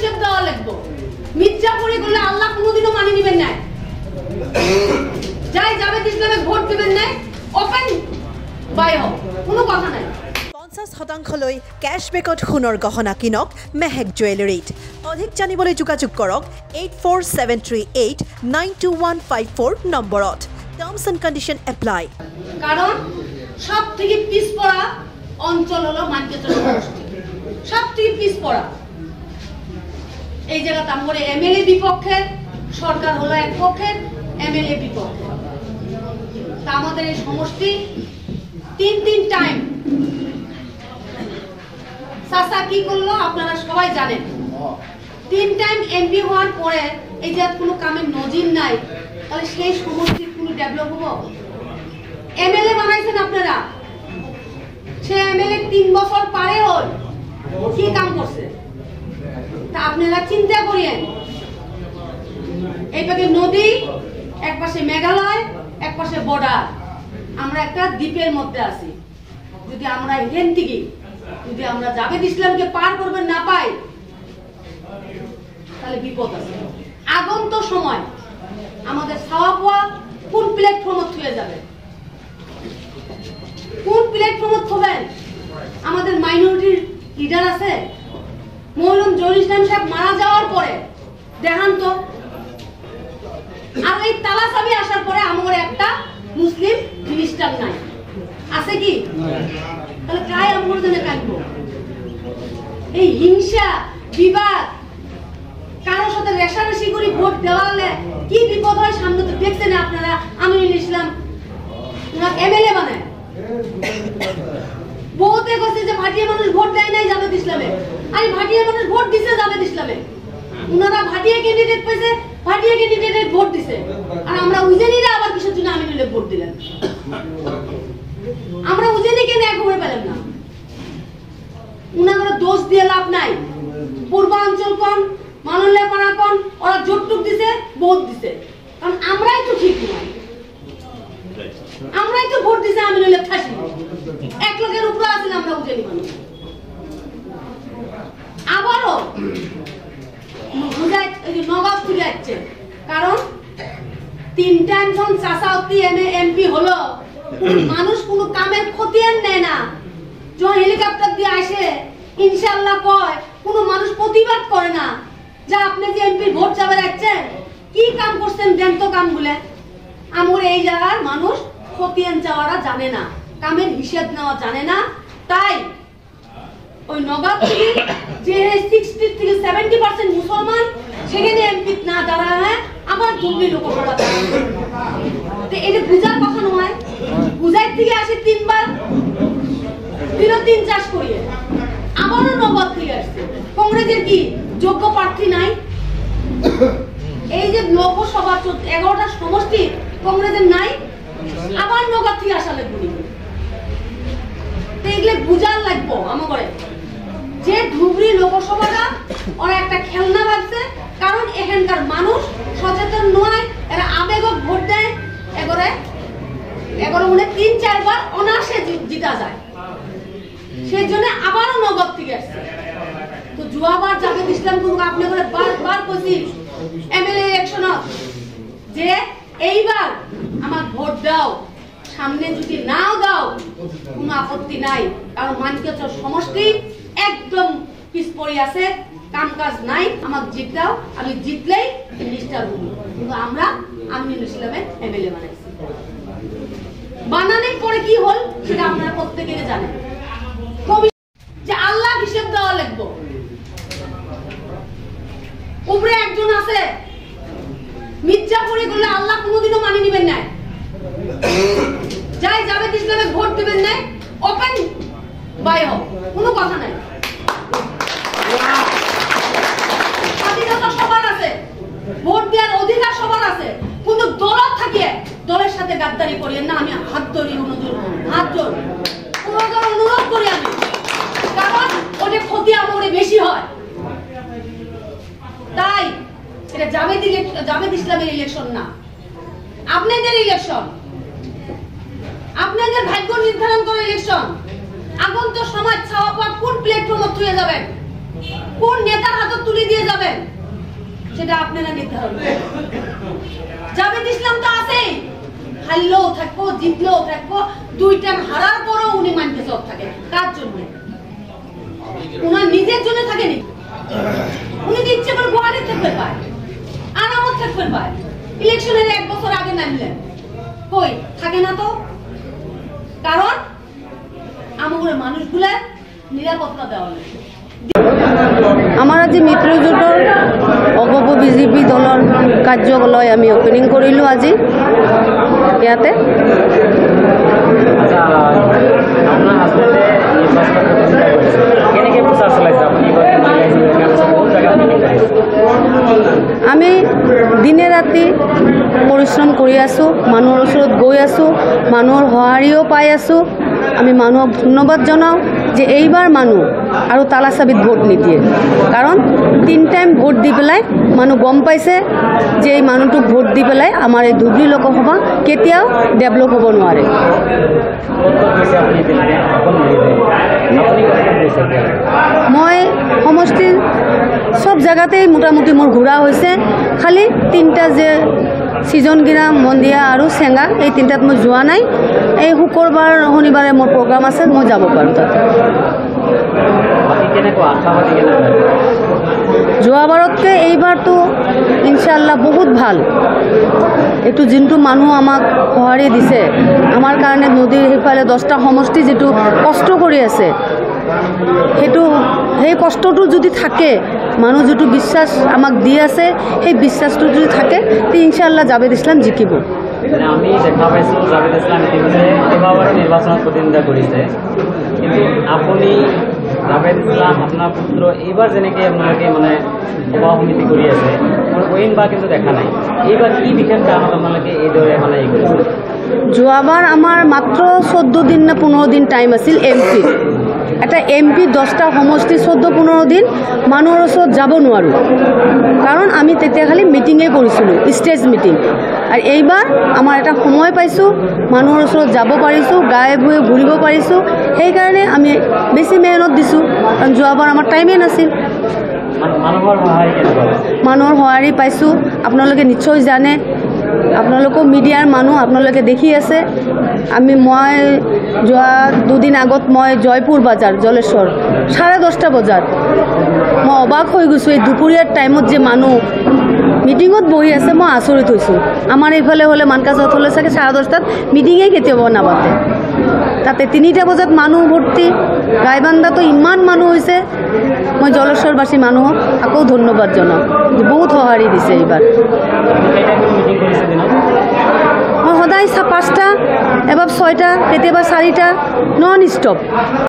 হিসেব দেওয়া লাগবে। মির্জাপুরি করলে আল্লাহ কোনোদিনও মানি নিবেন না। যাই জাভেদ ইসলামে ভোট দিবেন না, ওপেন বাই হোক, কোনো কথা নাই। 50% কেশবেকত সোণৰ গহনা কিনক মেহেক জুৱেলাৰীত। অধিক জানিবলৈ যোগাযোগ কৰক 8473892154 নম্বৰত। Terms and condition apply. কারণ সব থেকে পিছপড়া অঞ্চল হলো মানকেশ্বর সমষ্টি, সব থেকে পিছপড়া। এই জায়গাতে আমরা এমএলএ বিপক্ষে, সরকার হলো এক পক্ষের, এমএলএ বিপক্ষে। তা আমাদের এই সমষ্টি তিন টাইম চাচা কি করলো আপনারা সবাই জানেন। 3 টাইম এমপি হওয়ার পরে এই যে কোনো কামের নজির নাই, তাহলে সেই সমষ্টির কোনো ডেভেলপ হবো? এমএলএ বানাইছেন আপনারা, সে এমএলএ 3 বছর পারে হল কি কাম করছে তা আপনারা চিন্তা করেন। এই পাশে নদী, এক পাশে মেঘালয়, এক পাশে বর্ডার, আমরা একটা দ্বীপের মধ্যে আছি। যদি আমরা এখান থেকে যদি আমরা জাভেদ ইসলামকে পার করবেন না পাই, তাহলে বিপদ আছে। আগন্ত সময় আমাদের ছাওয়া পাওয়া কোন প্ল্যাটফর্মে থুয়ে যাবে, কোন প্ল্যাটফর্মে থবেন? আমাদের মাইনরিটির লিডার আছে, মৌলুম জহুর ইসলাম সাহেব মারা যাওয়ার পরে দেখান তো, আর এই তালা চাবি আসার পরে আমার একটা মুসলিম মিনিস্টার নাই, আছে কি? তাহলে কাই আমার জন্য কাটবো? এই হিংসা বিবাদ, কারোর সাথে রেশারেশি করে ভোট দেওয়ালে কি বিপদ হয় সামনে তো দেখছেন আপনারা। আমিনুল ইসলাম এমএলএ বানায়, বহুতে কইছে যে ভাটিয়া মানুষ ভোট দেয় নাই জাভেদ ইসলামে, আরে ভাটিয়া মানুষ ভোট দিছে জাভেদ ইসলামে। উনারা ভাটিয়া ক্যান্ডিডেট পেয়েছে, ভাটিয়া ক্যান্ডিডেটের ভোট দিছে, আর আমরা উজেনিরা আবার কিসের জন্য আমিনুলে ভোট দিলেন? আমরা উজেনি কেন একবারে পেলাম না? উনারা দোষ দিয়ে লাভ নাই। পূর্বাঞ্চল কোন, মানলে পাড়া কোন, ওরা জোটটুক দিছে, ভোট দিছে, কারণ আমরাই তো ঠিক নয়, আমরাই তো ভোট দিছে আমিনুলে ফাঁসি। এক লোকের উপরে আছেন আমরা উজেনি মানুষ। আবারও নবাব ফিরে যাচ্ছে, কারণ 3 টাইম যখন চাষাওতি এমপি হলো, মানুষ কোনো কামের খতিয়ান নেয় না। যখন হেলিকপ্টার দিয়ে আসে ইনশাআল্লাহ কয়, কোনো মানুষ প্রতিবাদ করে না যে আপনি যে এমপি ভোট যাবে যাচ্ছেন, কি কাম করছেন দেন তো কাম বলে। আমার এই জায়গার মানুষ খতিয়ান চাওয়ারা জানে না, কামের হিসাব নেওয়া জানে না। তাই ওই নবাব যে 60 থেকে 70% মুসলমান, সেখানে এমপি না দাঁড়ায়, হ্যাঁ আবার জঙ্গি লোকসভা। তো এটা বুঝার কথা নয়। বুঝাই থেকে আসে 3 বার, 3 চাষ করিয়ে আবারও নবাব থেকে আসছে। কংগ্রেসের কি যোগ্য প্রার্থী নাই? এই যে লোকসভা 11টা সমষ্টি কংগ্রেসের নাই, আবার নবাব থেকে আসা লাগবে। এগুলো বুঝার লাগবো আমাকে যে ধুবড়ি লোকসভাটা ওরা একটা খেলনা ভাবছে, কারণ এখানকার মানুষ সচেতন নয়, এরা আবেগক ভোট দেয়। এগরে 3-4 বার অনায়াসে জিতা যায়, সেই জন্য আবারও নবাব থেকে আসছে। তো জুয়াবার জাভেদ ইসলাম আপনি করে বারবার কইছি এমএলএ ইলেকশন যে এইবার আমার ভোট দাও, সামনে যদি নাও দাও কোনো আপত্তি নাই, কারণ মানকেশ্বর সমষ্টি একদম পিছপড়ে আছে, কাম কাজ নাই। আমাকে জিত দাও, আমি জিতলেই মিনিস্টার হব। কিন্তু আমরা আমিনুল ইসলামের এমএলএ বানাইছি। বানানোর পরে কি হল সেটা আপনারা প্রত্যেকেই জানেন। যে আল্লাহ হিসেব দেওয়া লাগবে। উপরে একজন আছে, মির্জাপুরি করলে আল্লাহ কোনোদিনও মানি নিবেন না। যাই জাভেদ ইসলামে ভোট দিবেন না, ওপেন বাই হোক, কোনো কথা নাই। স্বাধীনতা সবার আছে, ভোট দেওয়ার অধিকার সবার আছে, কিন্তু দল থাকিয়ে দলের সাথে গাদ্দারি করিয়েন না। আমি হাত ধরি, অনুরোধ করি আমি, কারণ ওটা ক্ষতি আমার বেশি হয়। তাই এটা জাভেদ ইসলামের ইলেকশন না, আপনাদের ইলেকশন, আপনাদের ভাগ্য নির্ধারণ করে ইলেকশন। আগন্ত সমাজ ছাওয়া কোন প্ল্যাটফর্মে তুলে যাবেন, কোন নেতার হাতে তুলে কি দিয়ে যাবেন সেটা আপনারা নিতে হবে। জাভেদ ইসলাম তো আছেই, হারলেও থাকবো জিতলেও থাকবো, 2 টাইম হারার পরেও উনি মানতে সব থাকে। কার জন্য? উনার নিজের জন্য থাকেনি। উনি তো ইচ্ছে করে গোয়ারে থাকতে পায়, আরামত থাকতে পায়। ইলেকশনের 1 বছর আগে নামলেন, কই থাকে না তো? কারণ আমাদের মানুষগুলার নিরাপত্তা দেওয়া নেই। আমার আজি মিত্ৰজোঁটৰ অগপ বিজেপি দলৰ কাৰ্যালয় আমি অপেনিং কৰিলোঁ আজি ইয়াতে। আমি দিনে ৰাতি পৰিশ্ৰম কৰি আছোঁ, মানুহৰ ওচৰত গৈ আছোঁ, মানুহৰ সঁহাৰিও পাই আছোঁ। আমি মানুহক ধন্যবাদ জনাওঁ যে এইবাৰ মানুহ আৰু তালা চাবিত ভোট নিদিয়ে, কাৰণ 3 টাইম ভোট দি পেলাই মানুহ গম পাইছে যে এই মানুহটোক ভোট দি পেলাই আমাৰ এই ধুবুৰী লোকসভা কেতিয়াও ডেভেলপ হ'ব নোৱাৰে। মই সমষ্টিৰ সব জেগাতেই মোটামুটি মোৰ ঘূৰা হৈছে, খালি 3টা যে ছিজনগিৰা, মন্দিয়া আৰু চেঙা, এই 3টাত মই যোৱা নাই। এই শুক্ৰবাৰ শনিবাৰে মোৰ প্ৰগ্ৰাম আছে, মই যাব পাৰোঁ তাতে। যোৱাবাৰতকৈ এইবাৰতো ইনশাআল্লাহ বহুত ভাল। এইটো যোনটো মানুহ আমাক সঁহাৰি দিছে, আমাৰ কাৰণে নদীৰ সেইফালে 10টা সমষ্টি যিটো কষ্ট কৰি আছে, সেই কষ্টটো যদি থাকে, মানুহ যিটো বিশ্বাস আমাক দি আছে, সেই বিশ্বাসটো যদি থাকে, তে ইনশাআল্লাহ জাভেদ ইছলাম জিকিব। আমি দেখা পাইছোঁ জাভেদ ইছলাম ইতিমধ্যে কেইবাবাৰো নিৰ্বাচনত প্ৰতিদ্বন্দ্বিতা কৰিছে, কিন্তু আপুনি জাভেদ ইছলাম আপোনাৰ পুত্ৰ এইবাৰ যেনেকৈ আপোনালোকে মানে সভা সমিতি কৰি আছে, অইন বা কিন্তু দেখা নাই। এইবাৰ কি বিশেষ কাৰণত আপোনালোকে এইদৰে মানে কৰিছে? যোৱাবাৰ আমাৰ মাত্ৰ 14 দিন নে 15 দিন টাইম আছিল MP। এটা MP 10টা সমষ্টি 14-15 দিন মানুহৰ ওচৰত যাব নোৱাৰোঁ, কাৰণ আমি তেতিয়া খালি মিটিঙে কৰিছিলোঁ, ষ্টেজ মিটিং। আৰু এইবাৰ আমাৰ এটা সময় পাইছোঁ, মানুহৰ ওচৰত যাব পাৰিছোঁ, গায়ে ভূঞে ঘূৰিব পাৰিছোঁ। সেইকাৰণে আমি বেছি মেহনত দিছোঁ, কাৰণ যোৱাবাৰ আমাৰ টাইমেই নাছিল। মানুহৰ সঁহাৰি পাইছোঁ, আপোনালোকে নিশ্চয় জানে, আপোনালোকো মিডিয়াৰ মানুহ, আপোনালোকে দেখি আছে। মই যোৱা 2 দিন আগত মই জয়পুৰ বজাৰ, জলেশ্বৰ 10:30 বজাত মই অবাক হৈ গৈছোঁ। এই দুপৰীয়াৰ টাইমত যে মানুহ মিটিঙত বহি আছে, মই আচৰিত হৈছোঁ। আমাৰ এইফালে হ'লে মানকাচত হ'লে চাগে 10:30টাত মিটিঙেই কেতিয়াবা নাপাতে, তাতে 3টা বজাত মানুহ ভৰ্তি। গাইবান্ধাতো ইমান মানুহ হৈছে। মই জলেশ্বৰবাসী মানুহক আকৌ ধন্যবাদ জনাওঁ, বহুত সঁহাৰি দিছে এইবাৰ। মই সদায় 5টা, এবাৰ 6টা, কেতিয়াবা 4টা, নন ষ্টপ।